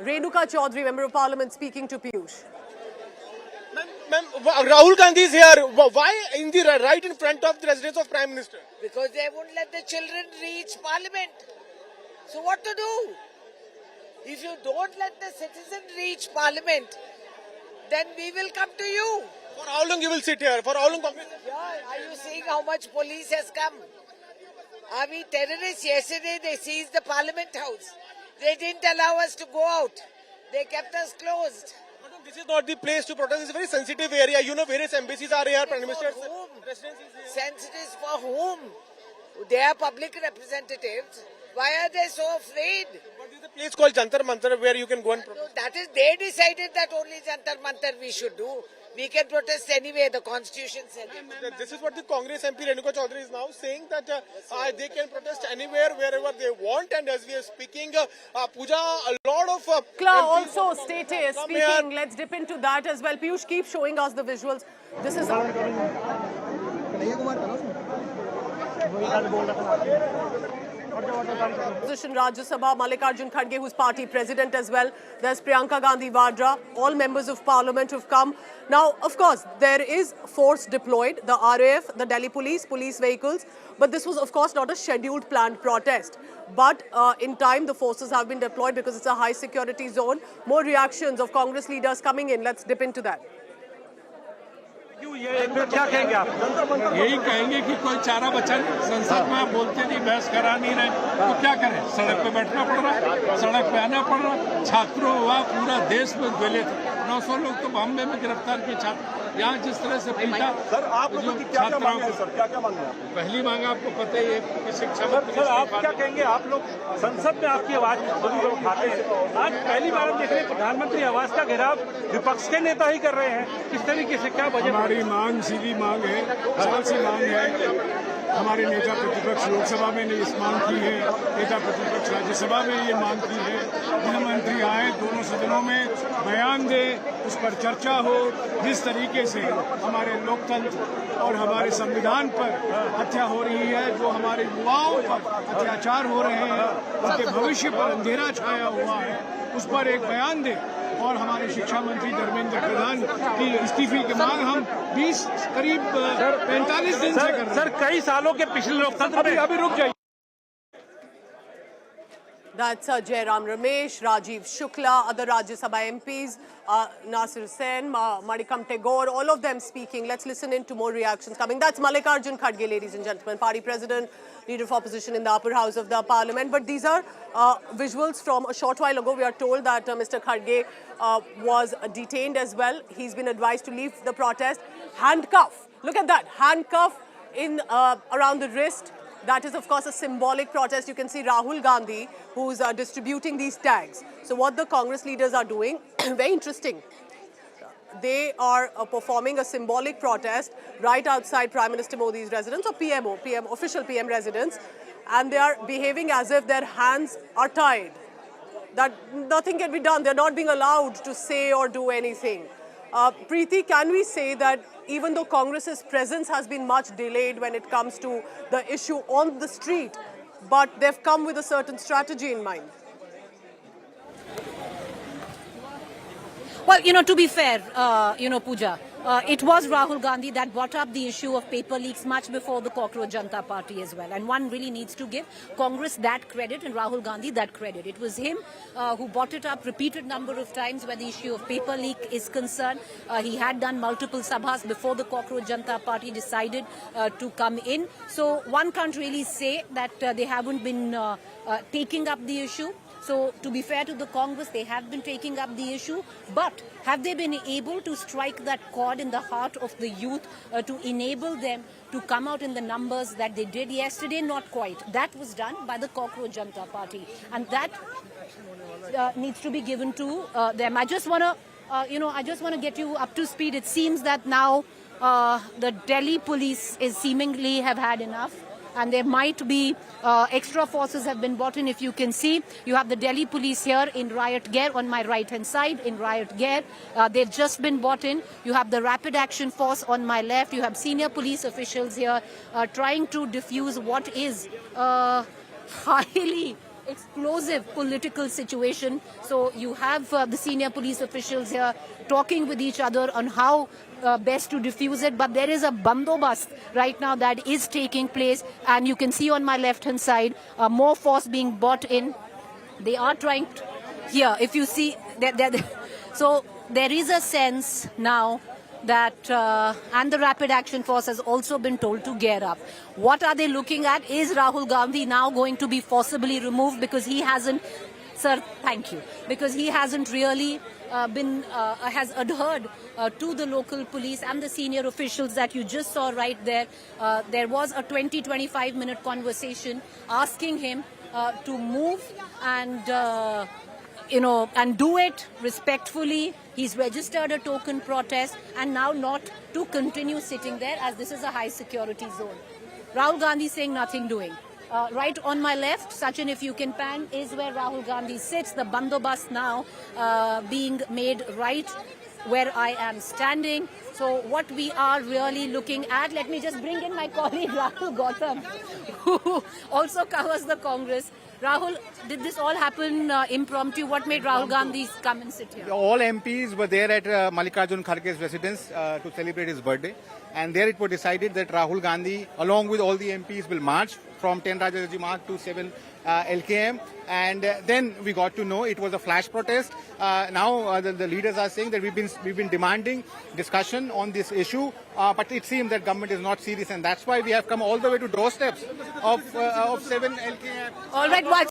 Renuka Chaudhary, Member of Parliament, speaking to Piyush. Ma'am, Rahul Gandhi is here. Why in the right in front of the residence of Prime Minister? Because they won't let the children reach Parliament. So what to do? If you don't let the citizen reach Parliament, then we will come to you. For how long you will sit here? For how long? Yeah, are you seeing how much police has come? Are we terrorists? Yesterday they seized the Parliament House. They didn't allow us to go out. They kept us closed. Madam, this is not the place to protest. It's a very sensitive area. You know, various embassies are here. Prime Minister's residence is here. Sensitive for whom? They are public representatives. Why are they so afraid? But there is a place called Jantar Mantar where you can go and protest. No, that is, they decided that only Jantar Mantar we should do. We can protest anyway, the constitution said it. This is what the Congress MP Renuka Chaudhary is now saying, that they can protest anywhere, wherever they want. And as we are speaking, Pooja, a lot of... Kla also stated, speaking, let's dip into that as well. Piyush, keep showing us the visuals. This is... Opposition Rajya Sabha, Mallikarjun Kharge, who's party president as well. There's Priyanka Gandhi Vadra, all members of parliament who've come. Now, of course, there is force deployed, the RAF, the Delhi police, police vehicles. But this was, of course, not a scheduled planned protest. But in time, the forces have been deployed because it's a high security zone. More reactions of Congress leaders coming in. Let's dip into that. क्या कहेंगे आप? यही कहेंगे कि कोई चारा बचा नहीं, संसद में आप बोलते नहीं, बहस करा नहीं रहे, तो क्या करें? सड़क पे बैठना पड़ रहा, सड़क पे आना पड़ रहा। छात्रों हुआ, पूरा देश में गले थे, 900 लोग तो बॉम्बे में गिरफ्तार किए छात्र। यहाँ जिस तरह से पीटा, सर आप लोगों की क्या मांग है सर? क्या मांग है? पहली मांग आपको पता ही है कि शिक्षा मंत्री। सर आप क्या कहेंगे? आप लोग संसद में आपकी आवाज उठाते हैं, आज पहली बार हम देख रहे हैं प्रधानमंत्री आवास का घेराव विपक्ष के नेता ही कर रहे हैं। किस तरीके से क्या वजह? हमारी मांग सीधी मांग है, सरल सी मांग है। हमारे नेता प्रतिपक्ष लोकसभा में ने इस मांग की है, नेता प्रतिपक्ष राज्यसभा में ये मांग की है। गृह मंत्री आए, दोनों सदनों में बयान दे, उस पर चर्चा हो। जिस तरीके से हमारे लोकतंत्र और हमारे संविधान पर हत्या हो रही है, जो हमारे युवाओं पर अत्याचार हो रहे हैं, उनके भविष्य पर अंधेरा छाया हुआ है, उस पर एक बयान दे। और हमारे शिक्षा मंत्री धर्मेंद्र प्रधान की इस्तीफे की मांग हम 20 करीब 45 दिन से कर रहे हैं। सर कई सालों के पिछले लोकतंत्र में अभी रुक जाइए। That's Jairam Ramesh, Rajiv Shukla, other Rajya Sabha MPs, Nasir Sen, Madikam Tagore, all of them speaking. Let's listen in to more reactions coming. That's Mallikarjun Kharge, ladies and gentlemen, party president, leader of opposition in the upper house of the parliament. But these are visuals from a short while ago. We are told that Mr. Kharge was detained as well. He's been advised to leave the protest. Handcuff, look at that, handcuff in around the wrist. That is, of course, a symbolic protest. You can see Rahul Gandhi, who's distributing these tags. So what the Congress leaders are doing, very interesting. They are performing a symbolic protest right outside Prime Minister Modi's residence, or official PM residence. And they are behaving as if their hands are tied. That nothing can be done. They're not being allowed to say or do anything. Preeti, can we say that even though Congress's presence has been much delayed when it comes to the issue on the street, but they've come with a certain strategy in mind? Well, to be fair, Pooja, it was Rahul Gandhi that brought up the issue of paper leaks much before the Cockroach Janata Party as well. And one really needs to give Congress that credit and Rahul Gandhi that credit. It was him who brought it up repeated number of times where the issue of paper leak is concerned. He had done multiple sabhas before the Cockroach Janata Party decided to come in. So one can't really say that they haven't been taking up the issue. So, to be fair to the Congress, they have been taking up the issue, but have they been able to strike that chord in the heart of the youth to enable them to come out in the numbers that they did yesterday? Not quite. That was done by the Cockroach Janata Party, and that needs to be given to them. I just want to, get you up to speed. It seems that now the Delhi police is seemingly have had enough. And there might be extra forces have been brought in. If you can see, you have the Delhi police here in riot gear on my right-hand side in riot gear. They've just been brought in. You have the rapid action force on my left. You have senior police officials here trying to diffuse what is highly explosive political situation. So you have the senior police officials here talking with each other on how best to diffuse it. But there is a bandobast right now that is taking place, and you can see on my left-hand side more force being brought in. They are trying to, here, if you see, so there is a sense now that, and the Rapid Action Force has also been told to gear up. What are they looking at? Is Rahul Gandhi now going to be forcibly removed because he hasn't, sir, thank you, because he hasn't really has adhered to the local police and the senior officials that you just saw right there. There was a 20-25 minute conversation asking him to move and and do it respectfully. He's registered a token protest and now not to continue sitting there as this is a high security zone. Rahul Gandhi saying nothing doing. Right on my left, Sachin, if you can pan, is where Rahul Gandhi sits. The bandobast now being made right where I am standing. So what we are really looking at, let me just bring in my colleague Rahul Gautam, who also covers the Congress. Rahul, did this all happen impromptu? What made Rahul Gandhi come and sit here? All MPs were there at Mallikarjun Kharge's residence to celebrate his birthday. And there it was decided that Rahul Gandhi, along with all the MPs, will march from 10 Rajaji Marg to 7 LKM. And then we got to know it was a flash protest. Now the leaders are saying that we've been demanding discussion on this issue, but it seems that government is not serious, and that's why we have come all the way to doorsteps of 7 LKM. All right, watch.